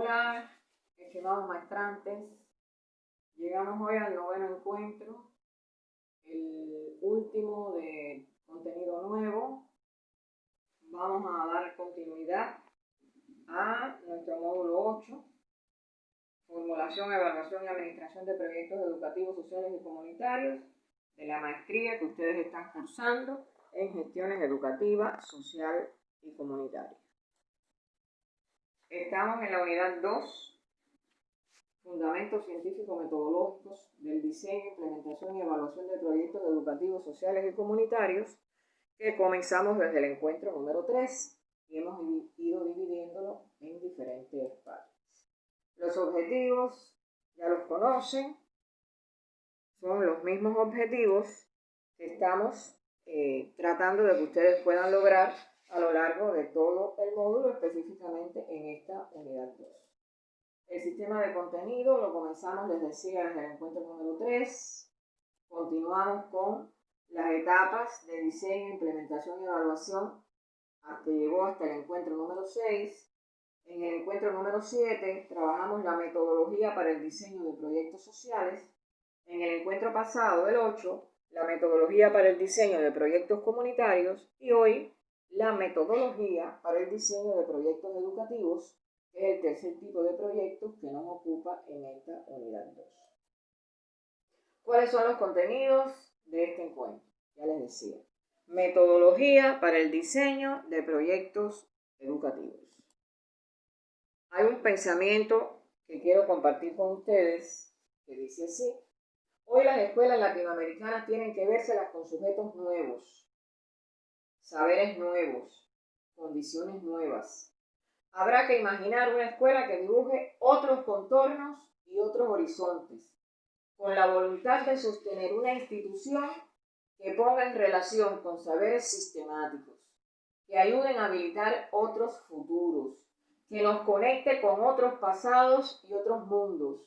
Hola, estimados maestrantes, llegamos hoy al 9º encuentro, el último de contenido nuevo. Vamos a dar continuidad a nuestro módulo 8, formulación, evaluación y administración de proyectos educativos, sociales y comunitarios, de la maestría que ustedes están cursando en gestiones educativas, social y comunitaria. Estamos en la unidad 2, fundamentos científico-metodológicos del diseño, implementación y evaluación de proyectos educativos, sociales y comunitarios, que comenzamos desde el encuentro número 3 y hemos ido dividiéndolo en diferentes partes. Los objetivos ya los conocen, son los mismos objetivos que estamos tratando de que ustedes puedan lograr a lo largo de todo el módulo, específicamente en esta unidad 2. El sistema de contenido lo comenzamos, les decía, desde el encuentro número 3. Continuamos con las etapas de diseño, implementación y evaluación, que llegó hasta el encuentro número 6. En el encuentro número 7 trabajamos la metodología para el diseño de proyectos sociales. En el encuentro pasado, el 8, la metodología para el diseño de proyectos comunitarios, y hoy la metodología para el diseño de proyectos educativos, que es el tercer tipo de proyectos que nos ocupa en esta unidad 2. ¿Cuáles son los contenidos de este encuentro? Ya les decía, metodología para el diseño de proyectos educativos. Hay un pensamiento que quiero compartir con ustedes que dice así: hoy las escuelas latinoamericanas tienen que vérselas con sujetos nuevos, saberes nuevos, condiciones nuevas. Habrá que imaginar una escuela que dibuje otros contornos y otros horizontes, con la voluntad de sostener una institución que ponga en relación con saberes sistemáticos, que ayuden a habilitar otros futuros, que nos conecte con otros pasados y otros mundos,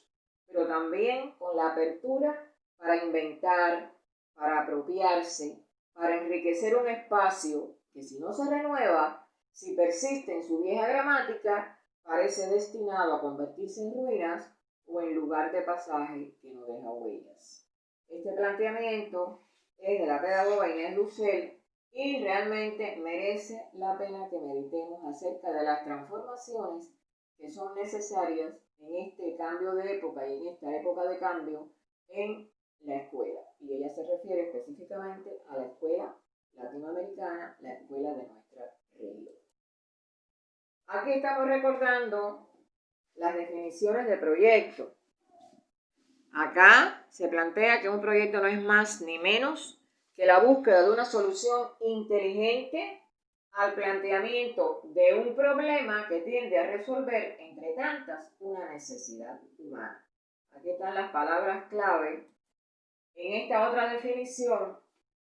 pero también con la apertura para inventar, para apropiarse, para enriquecer un espacio que, si no se renueva, si persiste en su vieja gramática, parece destinado a convertirse en ruinas o en lugar de pasaje que no deja huellas. Este planteamiento es de la pedagoga Inés Dussel y realmente merece la pena que meditemos acerca de las transformaciones que son necesarias en este cambio de época y en esta época de cambio en la escuela. Y ella se refiere específicamente a la escuela latinoamericana, la escuela de nuestra región. Aquí estamos recordando las definiciones de proyecto. Acá se plantea que un proyecto no es más ni menos que la búsqueda de una solución inteligente al planteamiento de un problema que tiende a resolver, entre tantas, una necesidad humana. Aquí están las palabras clave. En esta otra definición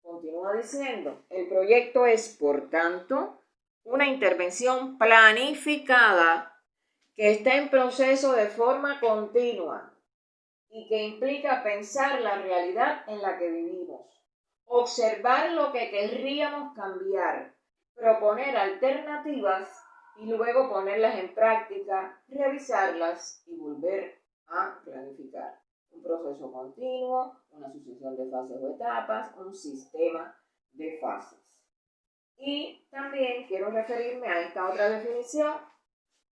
continúa diciendo: el proyecto es, por tanto, una intervención planificada que está en proceso de forma continua y que implica pensar la realidad en la que vivimos, observar lo que querríamos cambiar, proponer alternativas y luego ponerlas en práctica, revisarlas y volver a planificar. Un proceso continuo, una sucesión de fases o etapas, un sistema de fases. Y también quiero referirme a esta otra definición.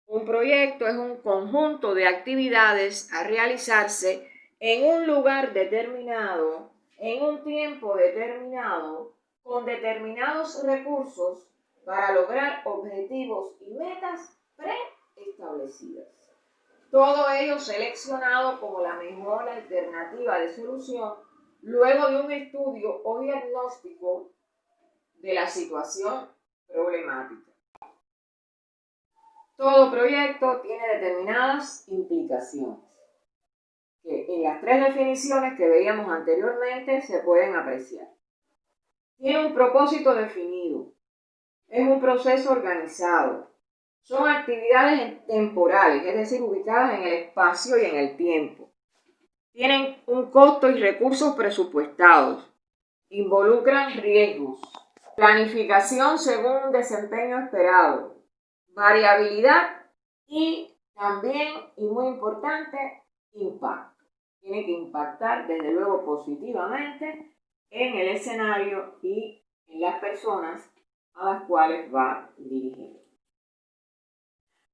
Un proyecto es un conjunto de actividades a realizarse en un lugar determinado, en un tiempo determinado, con determinados recursos para lograr objetivos y metas preestablecidas. Todo ello seleccionado como la mejor alternativa de solución luego de un estudio o diagnóstico de la situación problemática. Todo proyecto tiene determinadas implicaciones que en las 3 definiciones que veíamos anteriormente se pueden apreciar. Tiene un propósito definido, es un proceso organizado, son actividades temporales, es decir, ubicadas en el espacio y en el tiempo. Tienen un costo y recursos presupuestados, involucran riesgos, planificación según un desempeño esperado, variabilidad y también, y muy importante, impacto. Tiene que impactar desde luego positivamente en el escenario y en las personas a las cuales va dirigido.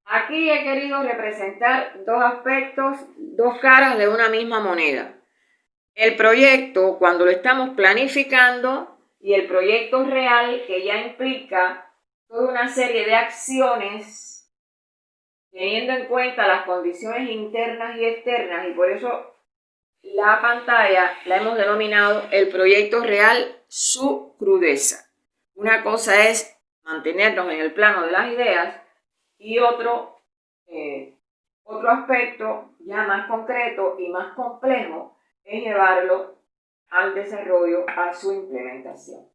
Aquí he querido representar dos aspectos, dos caras de una misma moneda. El proyecto, cuando lo estamos planificando, y el proyecto real, que ya implica toda una serie de acciones, teniendo en cuenta las condiciones internas y externas, y por eso la pantalla la hemos denominado el proyecto real, su crudeza. Una cosa es mantenernos en el plano de las ideas y otro aspecto ya más concreto y más complejo es llevarlo al desarrollo, a su implementación.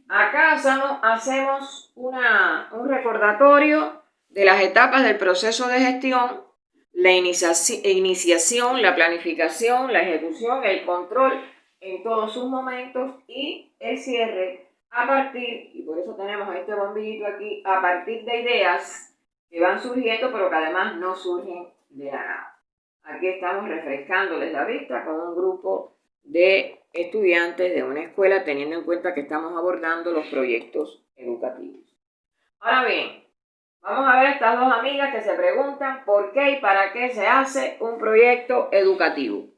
Acá hacemos un recordatorio de las etapas del proceso de gestión: la iniciación, la planificación, la ejecución, el control en todos sus momentos y el cierre a partir, y por eso tenemos este bombillito aquí, a partir de ideas que van surgiendo pero que además no surgen de la nada. Aquí estamos refrescándoles la vista con un grupo de estudiantes de una escuela, teniendo en cuenta que estamos abordando los proyectos educativos. Ahora bien, vamos a ver a estas dos amigas que se preguntan por qué y para qué se hace un proyecto educativo.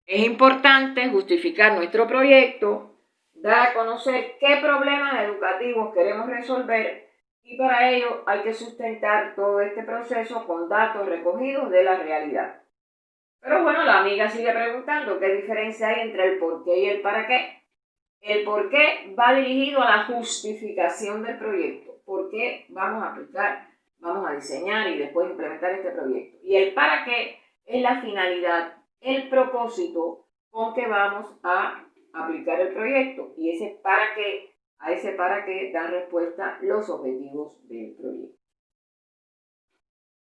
Es importante justificar nuestro proyecto, dar a conocer qué problemas educativos queremos resolver, y para ello hay que sustentar todo este proceso con datos recogidos de la realidad. Pero bueno, la amiga sigue preguntando qué diferencia hay entre el por qué y el para qué. El por qué va dirigido a la justificación del proyecto. ¿Por qué vamos a aplicar, vamos a diseñar y después implementar este proyecto? Y el para qué es la finalidad, el propósito con que vamos a aplicar el proyecto. Y ese para qué, a ese para qué dan respuesta los objetivos del proyecto.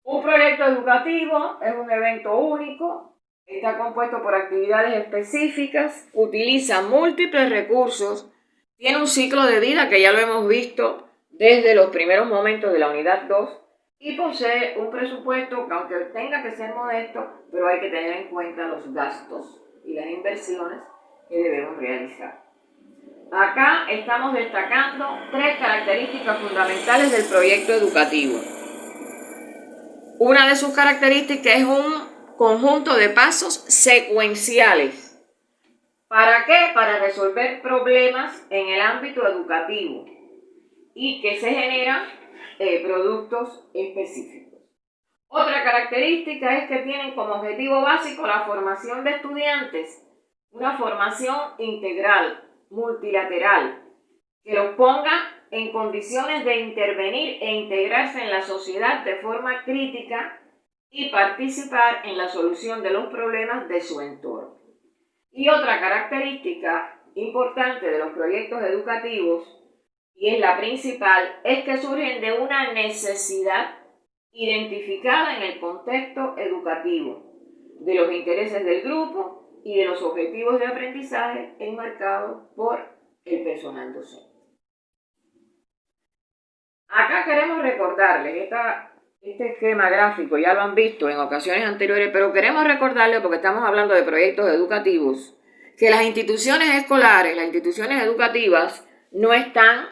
Un proyecto educativo es un evento único, está compuesto por actividades específicas, utiliza múltiples recursos, tiene un ciclo de vida que ya lo hemos visto desde los primeros momentos de la unidad 2 y posee un presupuesto que, aunque tenga que ser modesto, pero hay que tener en cuenta los gastos y las inversiones que debemos realizar. Acá estamos destacando 3 características fundamentales del proyecto educativo. Una de sus características es un conjunto de pasos secuenciales. ¿Para qué? Para resolver problemas en el ámbito educativo y que se generan productos específicos. Otra característica es que tienen como objetivo básico la formación de estudiantes, una formación integral, multilateral, que los ponga en condiciones de intervenir e integrarse en la sociedad de forma crítica y participar en la solución de los problemas de su entorno. Y otra característica importante de los proyectos educativos, y es la principal, es que surgen de una necesidad identificada en el contexto educativo, de los intereses del grupo y de los objetivos de aprendizaje enmarcados por el personal docente. Acá queremos recordarles, este esquema gráfico ya lo han visto en ocasiones anteriores, pero queremos recordarles, porque estamos hablando de proyectos educativos, que las instituciones escolares, las instituciones educativas, no están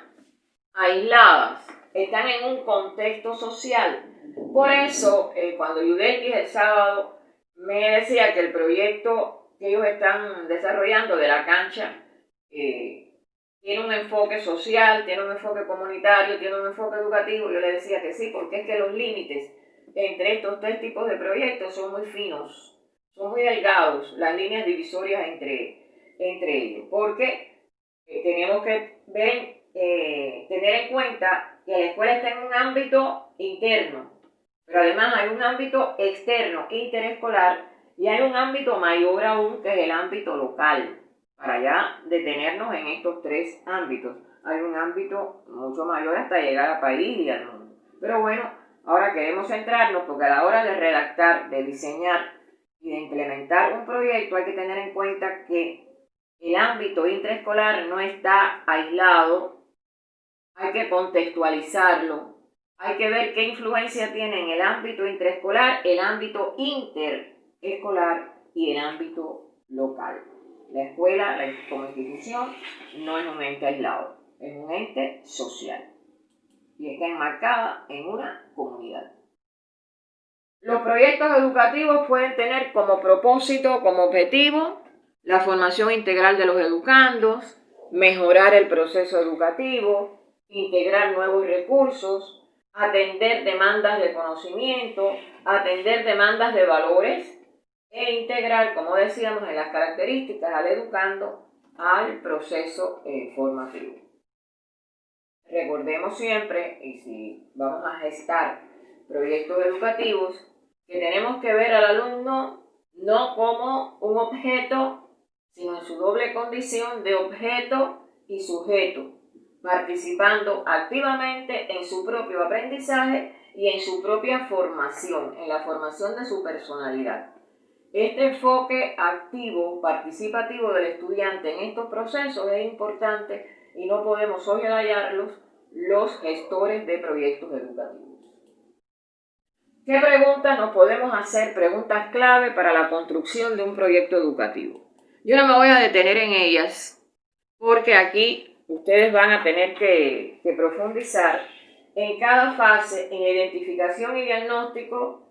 aisladas, están en un contexto social. Por eso, cuando Yudelkis el sábado me decía que el proyecto que ellos están desarrollando de la cancha tiene un enfoque social, tiene un enfoque comunitario, tiene un enfoque educativo, yo le decía que sí, porque es que los límites entre estos 3 tipos de proyectos son muy finos, son muy delgados, las líneas divisorias entre ellos, porque tenemos que tener en cuenta que la escuela está en un ámbito interno, pero además hay un ámbito externo, interescolar, y hay un ámbito mayor aún, que es el ámbito local. Para ya detenernos en estos 3 ámbitos, hay un ámbito mucho mayor hasta llegar al país y al mundo. Pero bueno, ahora queremos centrarnos, porque a la hora de redactar, de diseñar y de implementar un proyecto hay que tener en cuenta que el ámbito intraescolar no está aislado, hay que contextualizarlo, hay que ver qué influencia tiene en el ámbito intraescolar, el ámbito interescolar y el ámbito local. La escuela, como institución, no es un ente aislado, es un ente social y está enmarcada en una comunidad. Los proyectos educativos pueden tener como propósito, como objetivo, la formación integral de los educandos, mejorar el proceso educativo, integrar nuevos recursos, atender demandas de conocimiento, atender demandas de valores e integrar, como decíamos, en las características al educando al proceso formativo. Recordemos siempre, y si vamos a gestar proyectos educativos, que tenemos que ver al alumno no como un objeto, sino en su doble condición de objeto y sujeto, participando activamente en su propio aprendizaje y en su propia formación, en la formación de su personalidad. Este enfoque activo, participativo del estudiante en estos procesos es importante y no podemos soslayarlos los gestores de proyectos educativos. ¿Qué preguntas nos podemos hacer? Preguntas clave para la construcción de un proyecto educativo. Yo no me voy a detener en ellas porque aquí ustedes van a tener que profundizar en cada fase, en identificación y diagnóstico.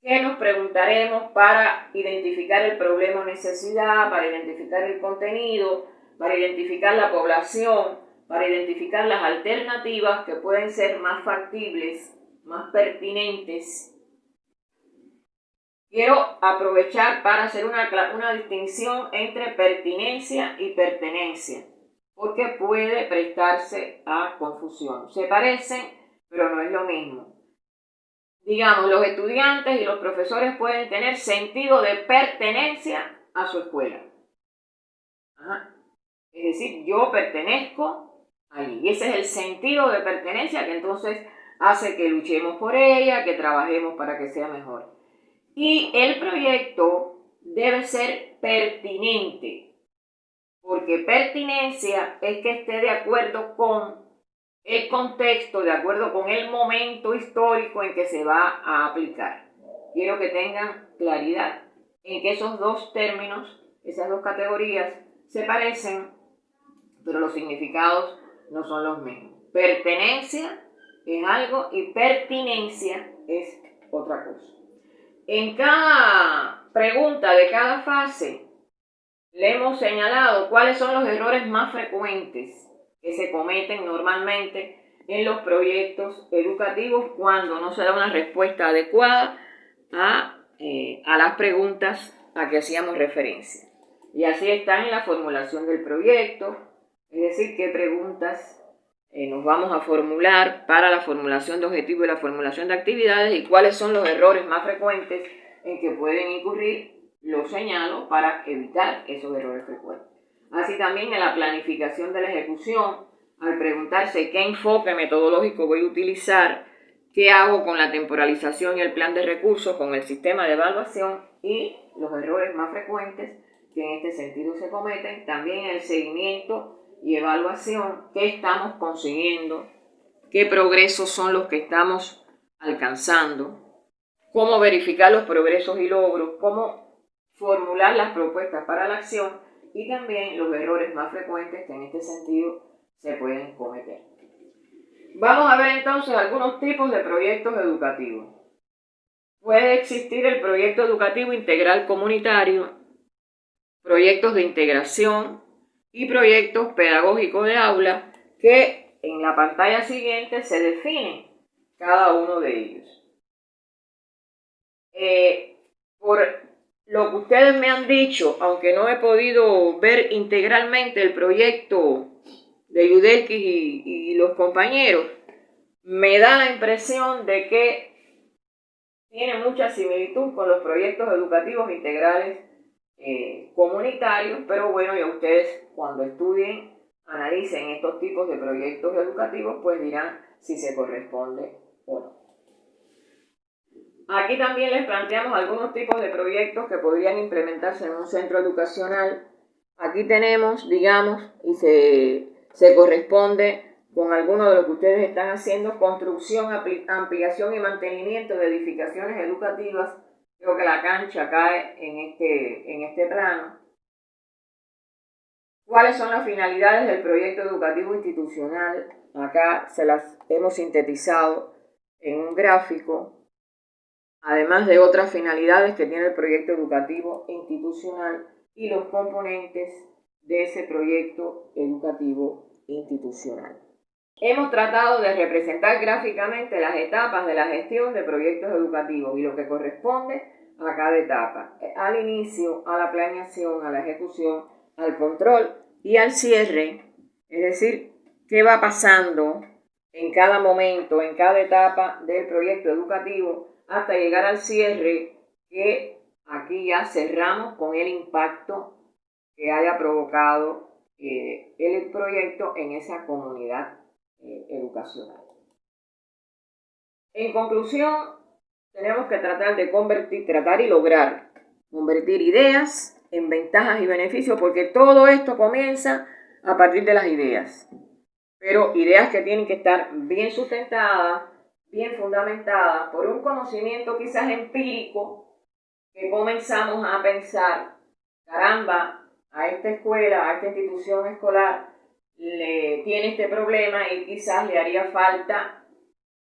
¿Qué nos preguntaremos para identificar el problema o necesidad, para identificar el contenido, para identificar la población, para identificar las alternativas que pueden ser más factibles, más pertinentes? Quiero aprovechar para hacer una distinción entre pertinencia y pertenencia, porque puede prestarse a confusión. Se parecen, pero no es lo mismo. Digamos, los estudiantes y los profesores pueden tener sentido de pertenencia a su escuela. Es decir, yo pertenezco allí. Y ese es el sentido de pertenencia que entonces hace que luchemos por ella, que trabajemos para que sea mejor. Y el proyecto debe ser pertinente, porque pertinencia es que esté de acuerdo con el contexto, de acuerdo con el momento histórico en que se va a aplicar. Quiero que tengan claridad en que esos dos términos, esas dos categorías, se parecen, pero los significados no son los mismos. Pertenencia es algo y pertinencia es otra cosa. En cada pregunta de cada fase le hemos señalado cuáles son los errores más frecuentes que se cometen normalmente en los proyectos educativos cuando no se da una respuesta adecuada a las preguntas a que hacíamos referencia. Y así está en la formulación del proyecto, es decir, qué preguntas nos vamos a formular para la formulación de objetivos y la formulación de actividades y cuáles son los errores más frecuentes en que pueden incurrir. Lo señalo para evitar esos errores frecuentes. Así también en la planificación de la ejecución, al preguntarse qué enfoque metodológico voy a utilizar, qué hago con la temporalización y el plan de recursos, con el sistema de evaluación y los errores más frecuentes que en este sentido se cometen, también en el seguimiento y evaluación, qué estamos consiguiendo, qué progresos son los que estamos alcanzando, cómo verificar los progresos y logros, cómo formular las propuestas para la acción y también los errores más frecuentes que en este sentido se pueden cometer. Vamos a ver entonces algunos tipos de proyectos educativos. Puede existir el proyecto educativo integral comunitario, proyectos de integración y proyectos pedagógicos de aula que en la pantalla siguiente se definen cada uno de ellos. Por lo que ustedes me han dicho, aunque no he podido ver integralmente el proyecto de Yudelkis y los compañeros, me da la impresión de que tiene mucha similitud con los proyectos educativos integrales comunitarios, pero bueno, ya ustedes cuando estudien, analicen estos tipos de proyectos educativos, pues dirán si se corresponde o no. Aquí también les planteamos algunos tipos de proyectos que podrían implementarse en un centro educacional. Aquí tenemos, digamos, y se corresponde con alguno de lo que ustedes están haciendo, construcción, ampliación y mantenimiento de edificaciones educativas. Creo que la cancha cae en este plano. ¿Cuáles son las finalidades del proyecto educativo institucional? Acá se las hemos sintetizado en un gráfico, además de otras finalidades que tiene el proyecto educativo institucional y los componentes de ese proyecto educativo institucional. Hemos tratado de representar gráficamente las etapas de la gestión de proyectos educativos y lo que corresponde a cada etapa, al inicio, a la planeación, a la ejecución, al control y al cierre, es decir, qué va pasando en cada momento, en cada etapa del proyecto educativo, hasta llegar al cierre, que aquí ya cerramos con el impacto que haya provocado el proyecto en esa comunidad educacional. En conclusión, tenemos que tratar y lograr convertir ideas en ventajas y beneficios, porque todo esto comienza a partir de las ideas, pero ideas que tienen que estar bien sustentadas, bien fundamentadas por un conocimiento quizás empírico, que comenzamos a pensar, caramba, a esta escuela, a esta institución escolar le tiene este problema y quizás le haría falta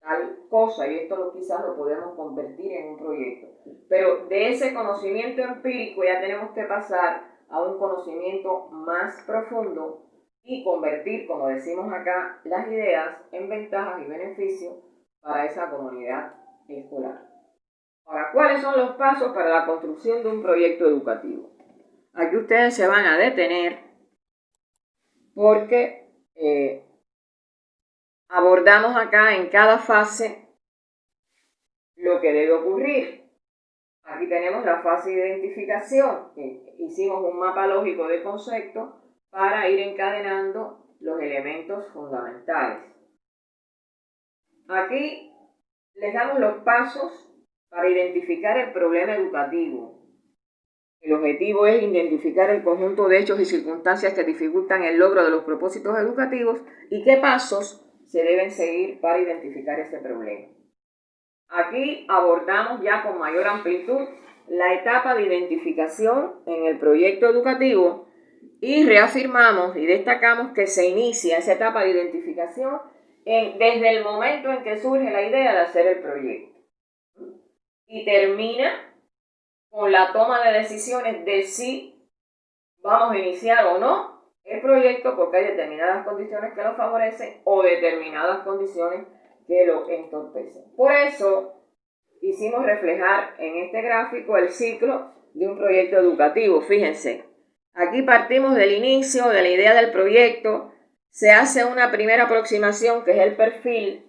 tal cosa, y esto quizás lo podemos convertir en un proyecto. Pero de ese conocimiento empírico ya tenemos que pasar a un conocimiento más profundo y convertir, como decimos acá, las ideas en ventajas y beneficios para esa comunidad escolar. Ahora, ¿cuáles son los pasos para la construcción de un proyecto educativo? Aquí ustedes se van a detener porque abordamos acá en cada fase lo que debe ocurrir. Aquí tenemos la fase de identificación. Hicimos un mapa lógico de conceptos para ir encadenando los elementos fundamentales. Aquí les damos los pasos para identificar el problema educativo. El objetivo es identificar el conjunto de hechos y circunstancias que dificultan el logro de los propósitos educativos y qué pasos se deben seguir para identificar ese problema. Aquí abordamos ya con mayor amplitud la etapa de identificación en el proyecto educativo y reafirmamos y destacamos que se inicia esa etapa de identificación desde el momento en que surge la idea de hacer el proyecto y termina con la toma de decisiones de si vamos a iniciar o no el proyecto, porque hay determinadas condiciones que lo favorecen o determinadas condiciones que lo entorpecen. Por eso hicimos reflejar en este gráfico el ciclo de un proyecto educativo. Fíjense, aquí partimos del inicio, de la idea del proyecto, se hace una primera aproximación que es el perfil.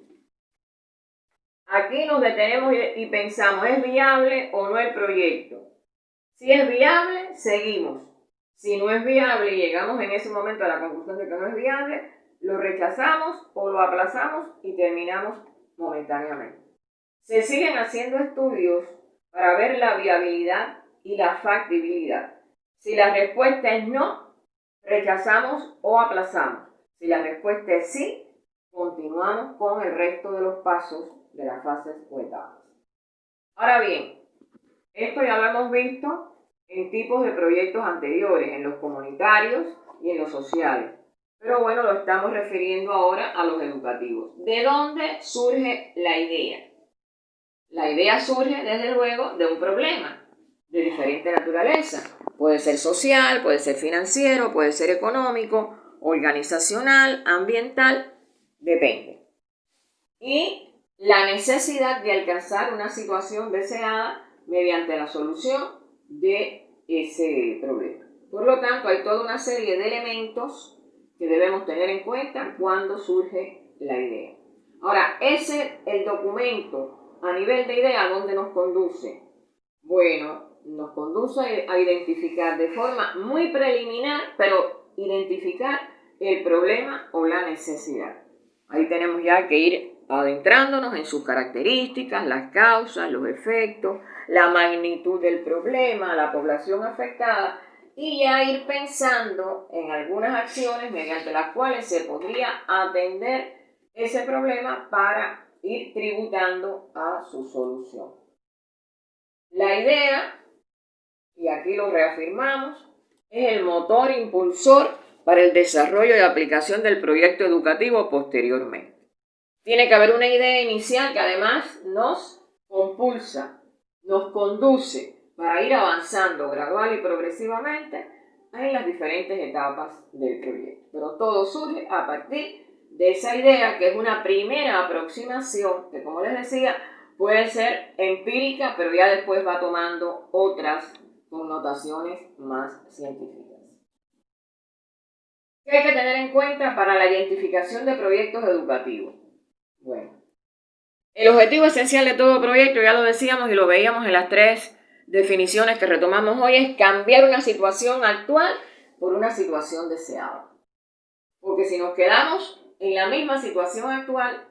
Aquí nos detenemos y pensamos, ¿es viable o no el proyecto? Si es viable, seguimos. Si no es viable y llegamos en ese momento a la conclusión de que no es viable, lo rechazamos o lo aplazamos y terminamos momentáneamente. Se siguen haciendo estudios para ver la viabilidad y la factibilidad. Si la respuesta es no, rechazamos o aplazamos. Si la respuesta es sí, continuamos con el resto de los pasos de las fases o etapas. Ahora bien, esto ya lo hemos visto en tipos de proyectos anteriores, en los comunitarios y en los sociales. Pero bueno, lo estamos refiriendo ahora a los educativos. ¿De dónde surge la idea? La idea surge, desde luego, de un problema de diferente naturaleza. Puede ser social, puede ser financiero, puede ser económico, organizacional, ambiental, depende. Y la necesidad de alcanzar una situación deseada mediante la solución de ese problema. Por lo tanto, hay toda una serie de elementos que debemos tener en cuenta cuando surge la idea. Ahora, el documento a nivel de idea, ¿a dónde nos conduce? Bueno, nos conduce a identificar de forma muy preliminar, pero identificar el problema o la necesidad. Ahí tenemos ya que ir adentrándonos en sus características, las causas, los efectos, la magnitud del problema, la población afectada y ya ir pensando en algunas acciones mediante las cuales se podría atender ese problema para ir tributando a su solución. La idea, y aquí lo reafirmamos, es el motor impulsor para el desarrollo y aplicación del proyecto educativo posteriormente. Tiene que haber una idea inicial que además nos compulsa, nos conduce para ir avanzando gradual y progresivamente en las diferentes etapas del proyecto. Pero todo surge a partir de esa idea, que es una primera aproximación que, como les decía, puede ser empírica, pero ya después va tomando otras connotaciones más científicas. ¿Qué hay que tener en cuenta para la identificación de proyectos educativos? Bueno, el objetivo esencial de todo proyecto, ya lo decíamos y lo veíamos en las 3 definiciones que retomamos hoy, es cambiar una situación actual por una situación deseada. Porque si nos quedamos en la misma situación actual,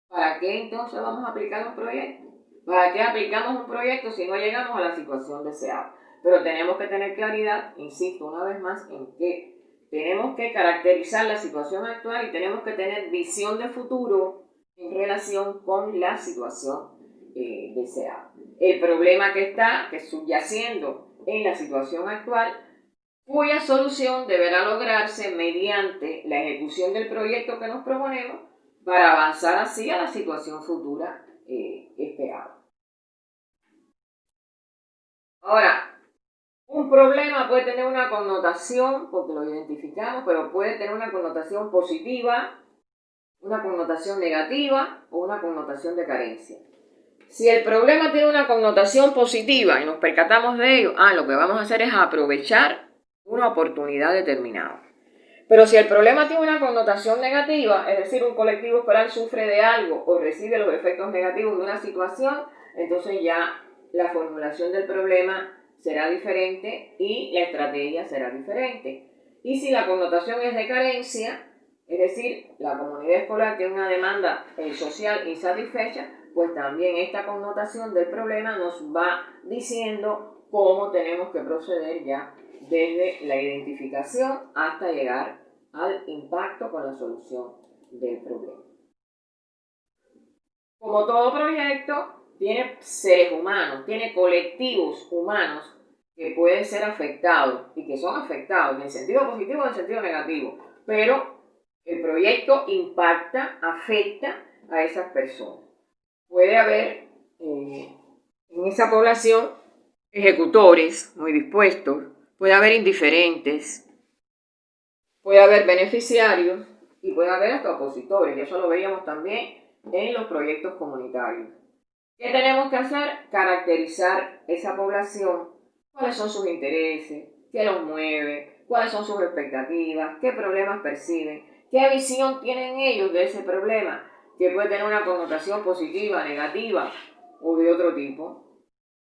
¿para qué entonces vamos a aplicar un proyecto? ¿Para qué aplicamos un proyecto si no llegamos a la situación deseada? Pero tenemos que tener claridad, insisto una vez más, en que tenemos que caracterizar la situación actual y tenemos que tener visión de futuro en relación con la situación deseada. El problema que está, que subyaciendo en la situación actual, cuya solución deberá lograrse mediante la ejecución del proyecto que nos proponemos para avanzar así a la situación futura esperada. Ahora, un problema puede tener una connotación, porque lo identificamos, pero puede tener una connotación positiva, una connotación negativa o una connotación de carencia. Si el problema tiene una connotación positiva y nos percatamos de ello, lo que vamos a hacer es aprovechar una oportunidad determinada. Pero si el problema tiene una connotación negativa, es decir, un colectivo escolar sufre de algo o recibe los efectos negativos de una situación, entonces ya la formulación del problema será diferente y la estrategia será diferente. Y si la connotación es de carencia, es decir, la comunidad escolar tiene una demanda social insatisfecha, pues también esta connotación del problema nos va diciendo cómo tenemos que proceder ya desde la identificación hasta llegar al impacto con la solución del problema. Como todo proyecto, tiene seres humanos, tiene colectivos humanos que pueden ser afectados y que son afectados en el sentido positivo o en el sentido negativo, pero el proyecto impacta, afecta a esas personas. Puede haber en esa población ejecutores muy dispuestos, puede haber indiferentes, puede haber beneficiarios y puede haber hasta opositores, y eso lo veíamos también en los proyectos comunitarios. ¿Qué tenemos que hacer? Caracterizar esa población, cuáles son sus intereses, qué los mueve, cuáles son sus expectativas, qué problemas perciben, qué visión tienen ellos de ese problema, que puede tener una connotación positiva, negativa o de otro tipo.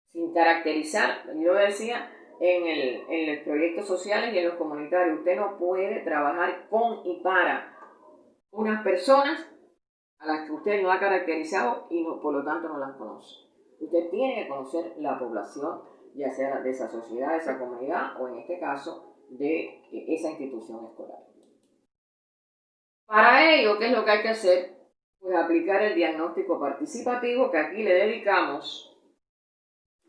Sin caracterizar, yo decía, en los proyectos sociales y en los comunitarios, usted no puede trabajar con y para unas personas a las que usted no ha caracterizado y por lo tanto no las conoce. Usted tiene que conocer la población, ya sea de esa sociedad, de esa comunidad o en este caso de esa institución escolar. Para ello, ¿qué es lo que hay que hacer? Pues aplicar el diagnóstico participativo, que aquí le dedicamos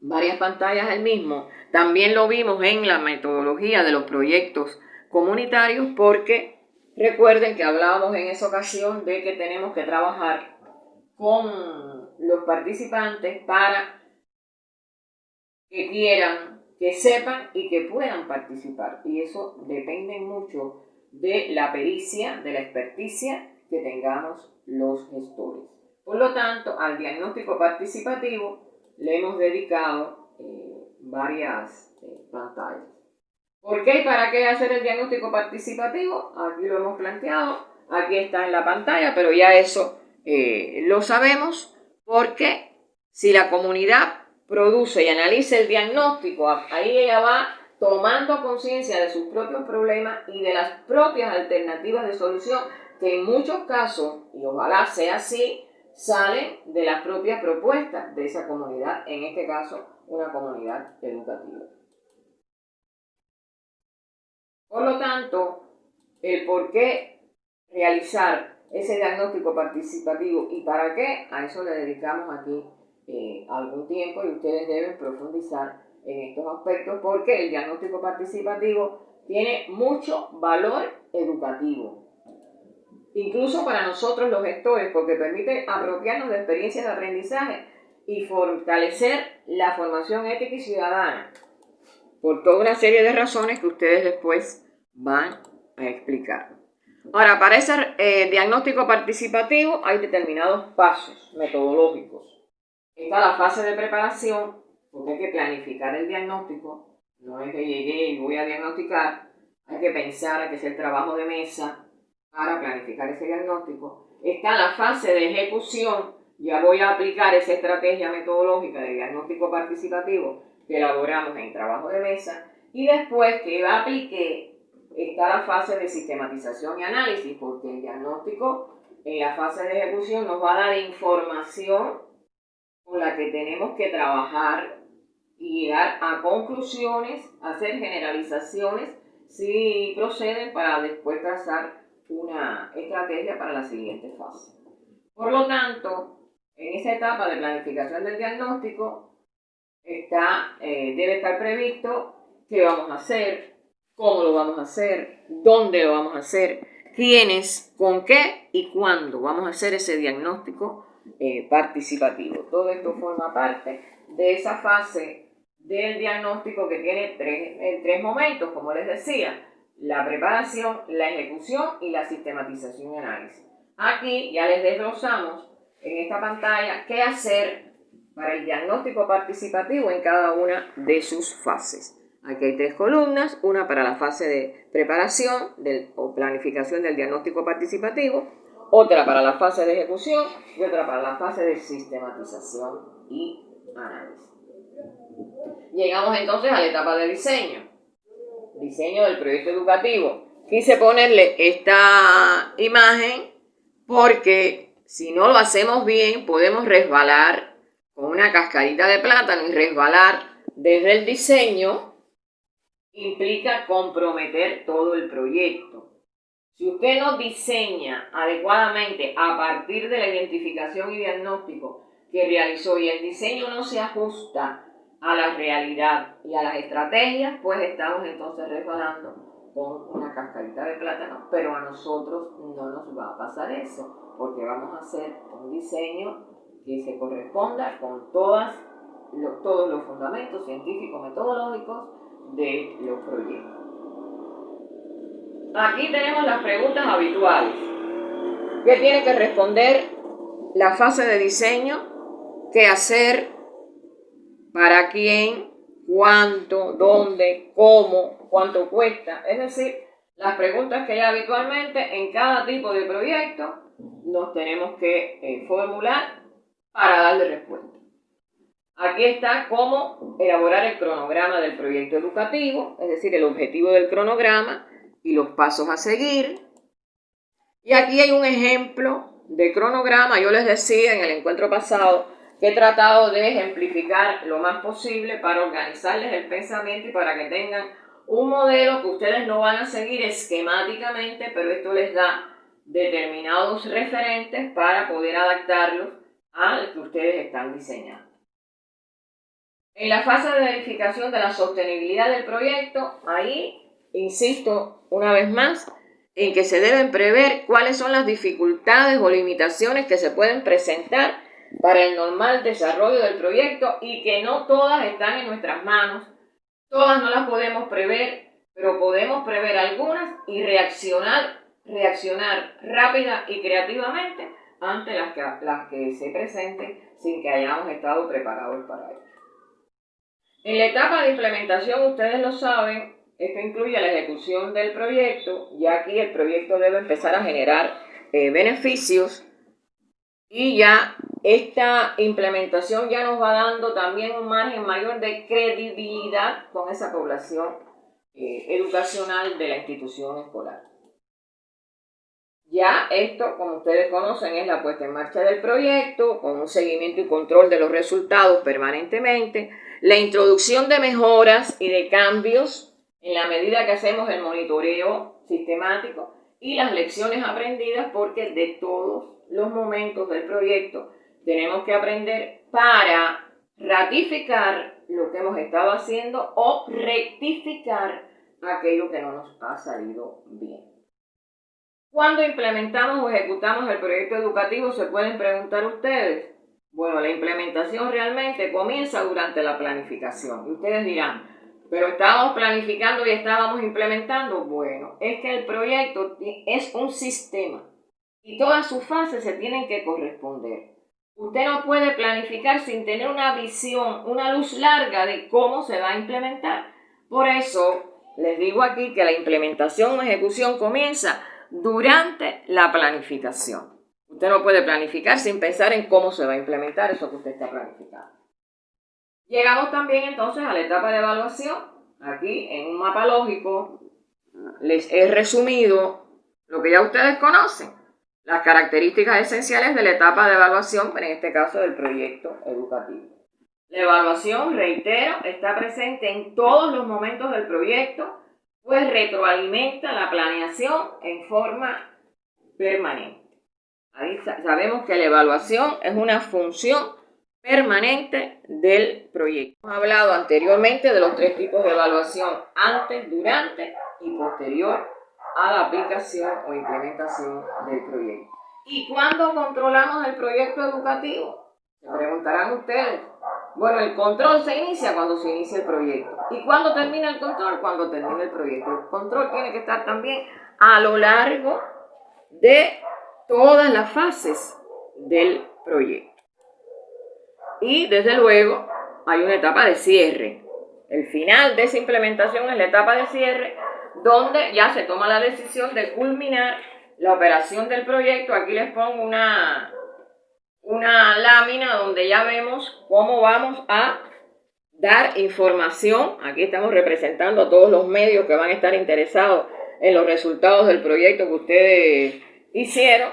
varias pantallas al mismo. También lo vimos en la metodología de los proyectos comunitarios, porque recuerden que hablábamos en esa ocasión de que tenemos que trabajar con los participantes para que quieran, que sepan y que puedan participar. Y eso depende mucho de la pericia, de la experticia que tengamos los gestores. Por lo tanto, al diagnóstico participativo le hemos dedicado varias pantallas. ¿Por qué y para qué hacer el diagnóstico participativo? Aquí lo hemos planteado, aquí está en la pantalla, pero ya eso lo sabemos, porque si la comunidad produce y analiza el diagnóstico, ahí ella va tomando conciencia de sus propios problemas y de las propias alternativas de solución, que en muchos casos, y ojalá sea así, salen de las propias propuestas de esa comunidad, en este caso una comunidad educativa. Por lo tanto, el por qué realizar ese diagnóstico participativo y para qué, a eso le dedicamos aquí algún tiempo y ustedes deben profundizar en estos aspectos porque el diagnóstico participativo tiene mucho valor educativo. Incluso para nosotros los gestores, porque permite apropiarnos de experiencias de aprendizaje y fortalecer la formación ética y ciudadana, por toda una serie de razones que ustedes después van a explicar. Ahora, para ese diagnóstico participativo hay determinados pasos metodológicos. Está la fase de preparación, porque hay que planificar el diagnóstico. No es que llegué y voy a diagnosticar, hay que pensar, hay que hacer trabajo de mesa para planificar ese diagnóstico. Está la fase de ejecución, ya voy a aplicar esa estrategia metodológica de diagnóstico participativo que elaboramos en trabajo de mesa, y después que la apliqué, está la fase de sistematización y análisis, porque el diagnóstico en la fase de ejecución nos va a dar información con la que tenemos que trabajar y llegar a conclusiones, hacer generalizaciones si proceden para después trazar una estrategia para la siguiente fase. Por lo tanto, en esa etapa de planificación del diagnóstico debe estar previsto qué vamos a hacer, cómo lo vamos a hacer, dónde lo vamos a hacer, quiénes, con qué y cuándo vamos a hacer ese diagnóstico participativo. Todo esto forma parte de esa fase del diagnóstico que tiene tres momentos, como les decía: la preparación, la ejecución y la sistematización y análisis. Aquí ya les desglosamos en esta pantalla qué hacer para el diagnóstico participativo en cada una de sus fases. Aquí hay 3 columnas, una para la fase de preparación o planificación del diagnóstico participativo, otra para la fase de ejecución y otra para la fase de sistematización y análisis. Llegamos entonces a la etapa de diseño del proyecto educativo. Quise ponerle esta imagen porque si no lo hacemos bien podemos resbalar con una cascarita de plátano, y resbalar desde el diseño implica comprometer todo el proyecto. Si usted no diseña adecuadamente a partir de la identificación y diagnóstico que realizó y el diseño no se ajusta a la realidad y a las estrategias, pues estamos entonces resbalando con una cascarita de plátano, pero a nosotros no nos va a pasar eso, porque vamos a hacer un diseño que se corresponda con todos los fundamentos científicos, metodológicos de los proyectos. Aquí tenemos las preguntas habituales. ¿Qué tiene que responder la fase de diseño? ¿Qué hacer? ¿Para quién? ¿Cuánto? ¿Dónde? ¿Cómo? ¿Cuánto cuesta? Es decir, las preguntas que ya habitualmente en cada tipo de proyecto nos tenemos que formular para darle respuesta. Aquí está cómo elaborar el cronograma del proyecto educativo, es decir, el objetivo del cronograma y los pasos a seguir. Y aquí hay un ejemplo de cronograma. Yo les decía en el encuentro pasado que he tratado de ejemplificar lo más posible para organizarles el pensamiento y para que tengan un modelo que ustedes no van a seguir esquemáticamente, pero esto les da determinados referentes para poder adaptarlos al que ustedes están diseñando. En la fase de verificación de la sostenibilidad del proyecto, ahí insisto una vez más en que se deben prever cuáles son las dificultades o limitaciones que se pueden presentar para el normal desarrollo del proyecto y que no todas están en nuestras manos, todas no las podemos prever, pero podemos prever algunas y reaccionar rápida y creativamente ante las que se presenten sin que hayamos estado preparados para ello. En la etapa de implementación, ustedes lo saben, esto incluye la ejecución del proyecto, y aquí el proyecto debe empezar a generar beneficios, y ya esta implementación ya nos va dando también un margen mayor de credibilidad con esa población educacional de la institución escolar. Ya esto, como ustedes conocen, es la puesta en marcha del proyecto, con un seguimiento y control de los resultados permanentemente, la introducción de mejoras y de cambios en la medida que hacemos el monitoreo sistemático y las lecciones aprendidas, porque de todos los momentos del proyecto tenemos que aprender para ratificar lo que hemos estado haciendo o rectificar aquello que no nos ha salido bien. Cuando implementamos o ejecutamos el proyecto educativo, se pueden preguntar ustedes. Bueno, la implementación realmente comienza durante la planificación. Y ustedes dirán, pero estábamos planificando y estábamos implementando. Bueno, es que el proyecto es un sistema y todas sus fases se tienen que corresponder. Usted no puede planificar sin tener una visión, una luz larga de cómo se va a implementar. Por eso les digo aquí que la implementación o ejecución comienza durante la planificación. Usted no puede planificar sin pensar en cómo se va a implementar eso que usted está planificando. Llegamos también entonces a la etapa de evaluación. Aquí en un mapa lógico les he resumido lo que ya ustedes conocen, las características esenciales de la etapa de evaluación, pero en este caso del proyecto educativo. La evaluación, reitero, está presente en todos los momentos del proyecto, pues retroalimenta la planeación en forma permanente. Ahí sabemos que la evaluación es una función permanente del proyecto. Hemos hablado anteriormente de los 3 tipos de evaluación: antes, durante y posterior a la aplicación o implementación del proyecto. ¿Y cuándo controlamos el proyecto educativo? Se preguntarán ustedes. Bueno, el control se inicia cuando se inicia el proyecto. ¿Y cuándo termina el control? Cuando termina el proyecto. El control tiene que estar también a lo largo de todas las fases del proyecto. Y desde luego hay una etapa de cierre. El final de esa implementación es la etapa de cierre, donde ya se toma la decisión de culminar la operación del proyecto. Aquí les pongo una lámina donde ya vemos cómo vamos a dar información. Aquí estamos representando a todos los medios que van a estar interesados en los resultados del proyecto que ustedes hicieron,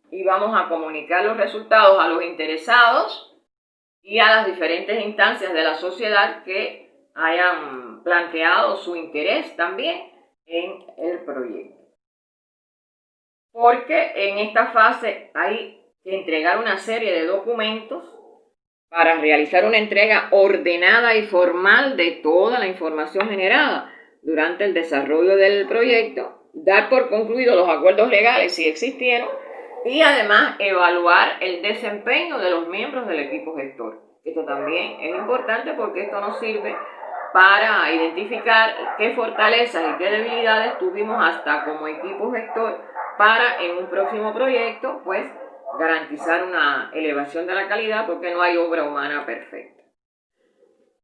y vamos a comunicar los resultados a los interesados y a las diferentes instancias de la sociedad que hayan planteado su interés también en el proyecto. Porque en esta fase hay que entregar una serie de documentos para realizar una entrega ordenada y formal de toda la información generada durante el desarrollo del proyecto, dar por concluidos los acuerdos legales si existieron, y además evaluar el desempeño de los miembros del equipo gestor. Esto también es importante porque esto nos sirve para identificar qué fortalezas y qué debilidades tuvimos hasta como equipo gestor para en un próximo proyecto pues garantizar una elevación de la calidad, porque no hay obra humana perfecta.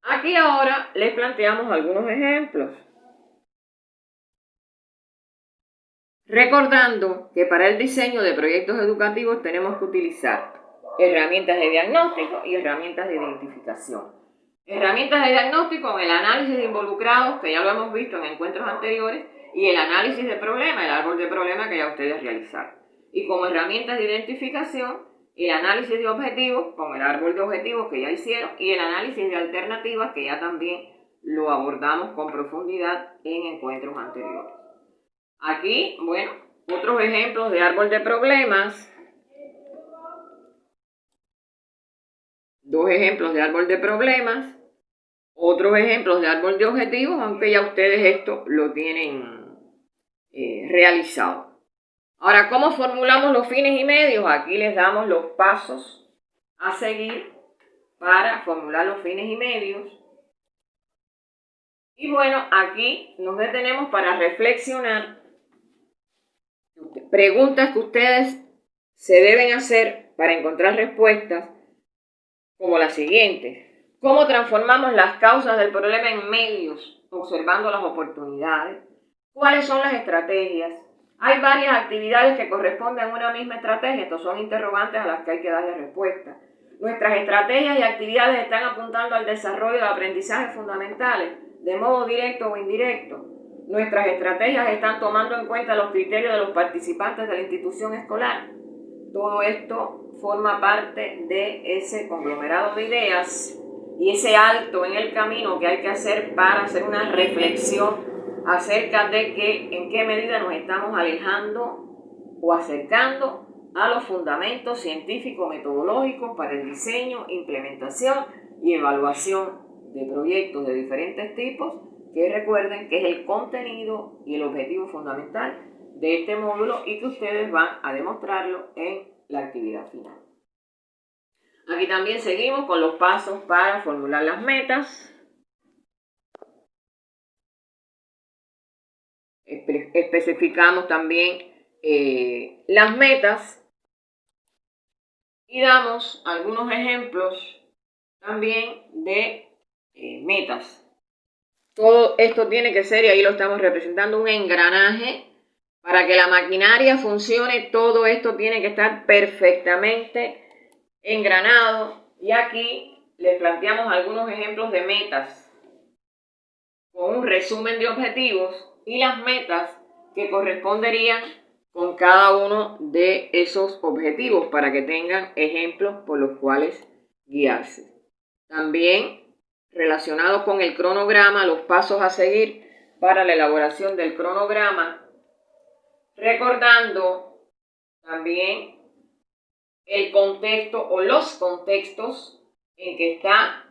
Aquí ahora les planteamos algunos ejemplos. Recordando que para el diseño de proyectos educativos tenemos que utilizar herramientas de diagnóstico y herramientas de identificación. Herramientas de diagnóstico, el análisis de involucrados, que ya lo hemos visto en encuentros anteriores, y el análisis de problema, el árbol de problema que ya ustedes realizaron. Y como herramientas de identificación, el análisis de objetivos, con el árbol de objetivos que ya hicieron, y el análisis de alternativas, que ya también lo abordamos con profundidad en encuentros anteriores. Aquí, bueno, otros ejemplos de árbol de problemas. 2 ejemplos de árbol de problemas. Otros ejemplos de árbol de objetivos, aunque ya ustedes esto lo tienen realizado. Ahora, ¿cómo formulamos los fines y medios? Aquí les damos los pasos a seguir para formular los fines y medios. Y bueno, aquí nos detenemos para reflexionar. Preguntas que ustedes se deben hacer para encontrar respuestas, como las siguientes. ¿Cómo transformamos las causas del problema en medios, observando las oportunidades? ¿Cuáles son las estrategias? Hay varias actividades que corresponden a una misma estrategia. Estos son interrogantes a las que hay que darle respuesta. Nuestras estrategias y actividades están apuntando al desarrollo de aprendizajes fundamentales, de modo directo o indirecto. Nuestras estrategias están tomando en cuenta los criterios de los participantes de la institución escolar. Todo esto forma parte de ese conglomerado de ideas y ese alto en el camino que hay que hacer para hacer una reflexión acerca de en qué medida nos estamos alejando o acercando a los fundamentos científico-metodológicos para el diseño, implementación y evaluación de proyectos de diferentes tipos, que recuerden que es el contenido y el objetivo fundamental de este módulo y que ustedes van a demostrarlo en la actividad final. Aquí también seguimos con los pasos para formular las metas. Especificamos también las metas y damos algunos ejemplos también de metas. Todo esto tiene que ser, y ahí lo estamos representando, un engranaje. Para que la maquinaria funcione, todo esto tiene que estar perfectamente engranado. Y aquí les planteamos algunos ejemplos de metas con un resumen de objetivos y las metas que corresponderían con cada uno de esos objetivos para que tengan ejemplos por los cuales guiarse. También relacionados con el cronograma, los pasos a seguir para la elaboración del cronograma, recordando también el contexto o los contextos en que está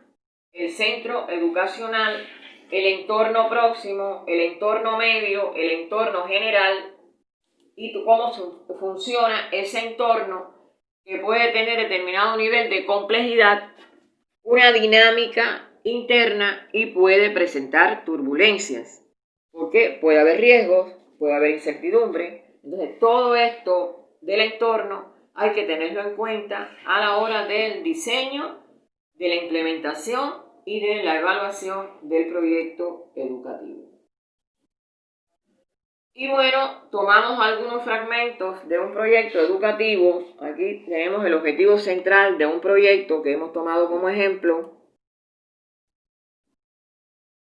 el centro educacional, el entorno próximo, el entorno medio, el entorno general y cómo funciona ese entorno que puede tener determinado nivel de complejidad, una dinámica interna y puede presentar turbulencias, porque puede haber riesgos, puede haber incertidumbre. Entonces todo esto del entorno hay que tenerlo en cuenta a la hora del diseño, de la implementación y de la evaluación del proyecto educativo. Y bueno, tomamos algunos fragmentos de un proyecto educativo. Aquí tenemos el objetivo central de un proyecto que hemos tomado como ejemplo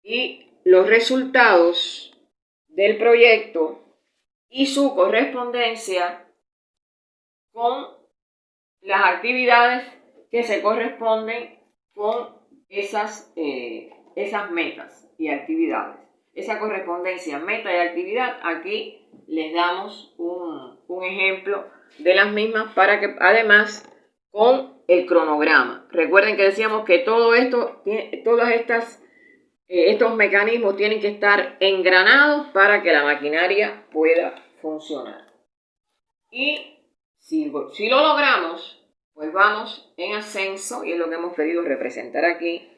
y los resultados del proyecto y su correspondencia con las actividades que se corresponden con esas metas y actividades. Esa correspondencia, meta y actividad, aquí les damos un ejemplo de las mismas para que además con el cronograma. Recuerden que decíamos que todo esto, estos mecanismos tienen que estar engranados para que la maquinaria pueda funcionar. Y si lo logramos, pues vamos en ascenso, y es lo que hemos querido representar aquí,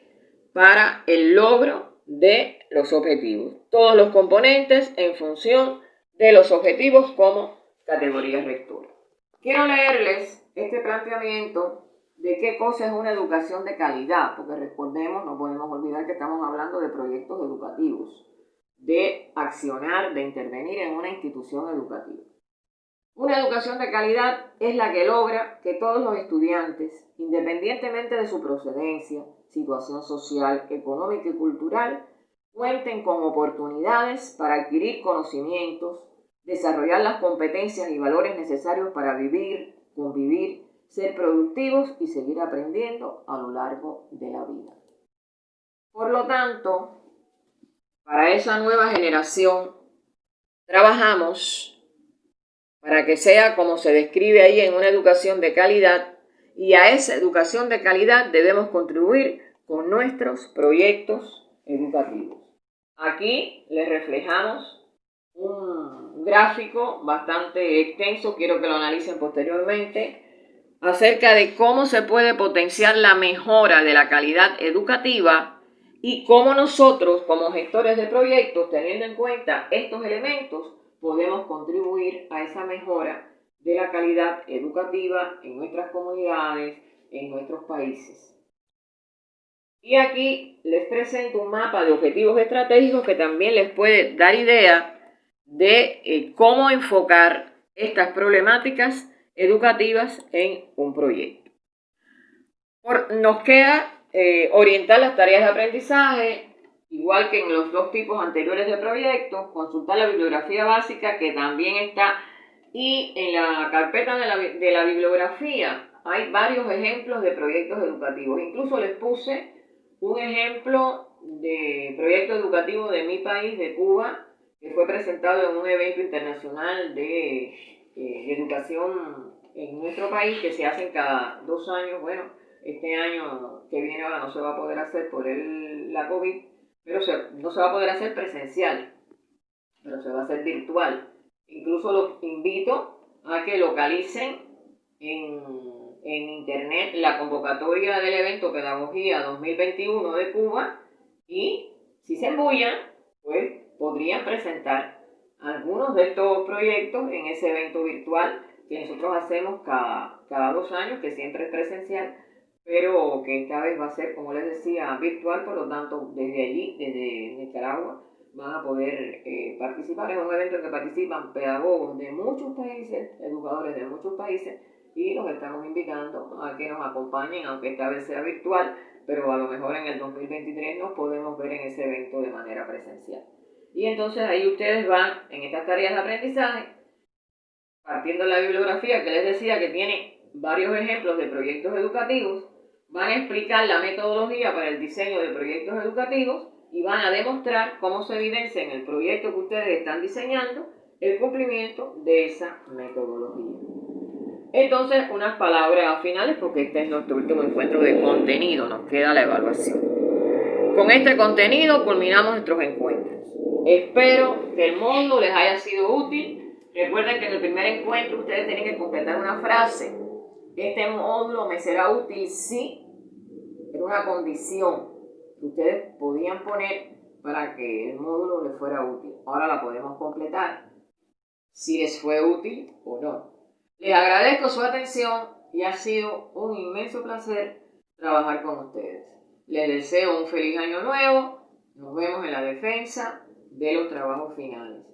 para el logro de los objetivos. Todos los componentes en función de los objetivos como categoría rectora. Quiero leerles este planteamiento de qué cosa es una educación de calidad, porque recordemos, no podemos olvidar que estamos hablando de proyectos educativos, de accionar, de intervenir en una institución educativa. Una educación de calidad es la que logra que todos los estudiantes, independientemente de su procedencia, situación social, económica y cultural, cuenten con oportunidades para adquirir conocimientos, desarrollar las competencias y valores necesarios para vivir, convivir, ser productivos y seguir aprendiendo a lo largo de la vida. Por lo tanto, para esa nueva generación, trabajamos para que sea como se describe ahí en una educación de calidad, y a esa educación de calidad debemos contribuir con nuestros proyectos educativos. Aquí les reflejamos un gráfico bastante extenso, quiero que lo analicen posteriormente, acerca de cómo se puede potenciar la mejora de la calidad educativa y cómo nosotros, como gestores de proyectos, teniendo en cuenta estos elementos, podemos contribuir a esa mejora de la calidad educativa en nuestras comunidades, en nuestros países. Y aquí les presento un mapa de objetivos estratégicos que también les puede dar idea de cómo enfocar estas problemáticas educativas en un proyecto. Nos queda orientar las tareas de aprendizaje, igual que en los dos tipos anteriores de proyectos, consultar la bibliografía básica que también está, y en la carpeta de la bibliografía hay varios ejemplos de proyectos educativos. Incluso les puse un ejemplo de proyecto educativo de mi país, de Cuba, que fue presentado en un evento internacional de educación en nuestro país, que se hacen cada 2 años. Bueno, este año que viene ahora no se va a poder hacer por la COVID, pero no se va a poder hacer presencial, pero se va a hacer virtual. Incluso los invito a que localicen en internet la convocatoria del evento Pedagogía 2021 de Cuba, y si se embullan, pues podrían presentar algunos de estos proyectos en ese evento virtual que nosotros hacemos cada 2 años, que siempre es presencial, pero que esta vez va a ser, como les decía, virtual. Por lo tanto, desde allí, desde Nicaragua, van a poder participar. Es un evento en que participan pedagogos de muchos países, educadores de muchos países, y los estamos invitando a que nos acompañen, aunque esta vez sea virtual, pero a lo mejor en el 2023 nos podemos ver en ese evento de manera presencial. Y entonces ahí ustedes van en estas tareas de aprendizaje, partiendo de la bibliografía que les decía, que tiene varios ejemplos de proyectos educativos, van a explicar la metodología para el diseño de proyectos educativos y van a demostrar cómo se evidencia en el proyecto que ustedes están diseñando el cumplimiento de esa metodología. Entonces, unas palabras finales, porque este es nuestro último encuentro de contenido, nos queda la evaluación. Con este contenido culminamos nuestros encuentros. Espero que el módulo les haya sido útil. Recuerden que en el primer encuentro ustedes tienen que completar una frase. Este módulo me será útil si, era una condición que ustedes podían poner para que el módulo les fuera útil. Ahora la podemos completar, si les fue útil o no. Les agradezco su atención y ha sido un inmenso placer trabajar con ustedes. Les deseo un feliz año nuevo. Nos vemos en la defensa de los trabajos finales.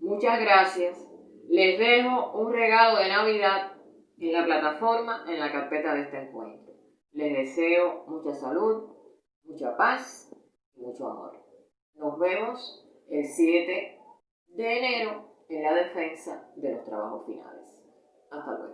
Muchas gracias. Les dejo un regalo de Navidad en la plataforma, en la carpeta de este encuentro. Les deseo mucha salud, mucha paz y mucho amor. Nos vemos el 7 de enero en la defensa de los trabajos finales. Hasta luego.